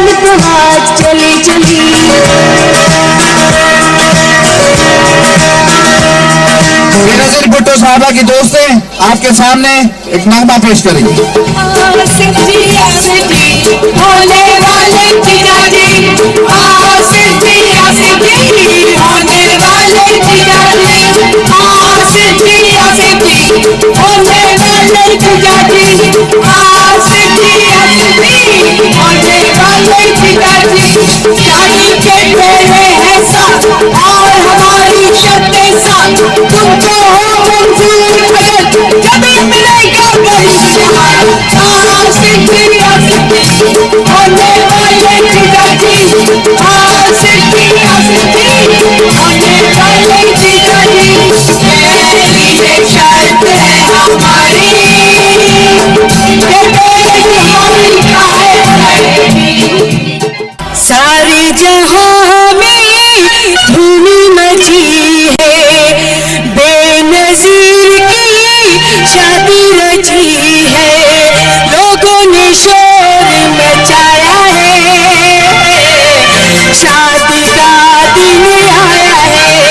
जान तो हाथ चली चली। बेनज़ीर भुट्टो साहबा की दोस्त हैं, आपके सामने एक नगमा पेश करेंगे। आसिफ जी होने वाले पिताजी, आसिफ जी होने वाले पिताजी, आसिफ जी होने वाले पिताजी, आसिफ जी होने वाले पिताजी। शादी के तेरे हैं साथ और हमारी शर्तें साथ, तुमको हो मंजूर अगर जब मिलेगा वही जहां। आसिफ जी होने वाले पिताजी, आसिफ जी होने वाले पिताजी। ये शर्त है हमारी कि बेजुबानी खाएगी। सारी जहां में धूम मची है, बेनज़ीर की शादी रची है। लोगों ने शोर मचाया है, शादी का दिन आया है,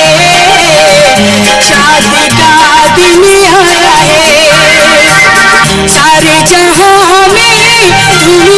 शादी का दिन आया है। सारे जहां में धूम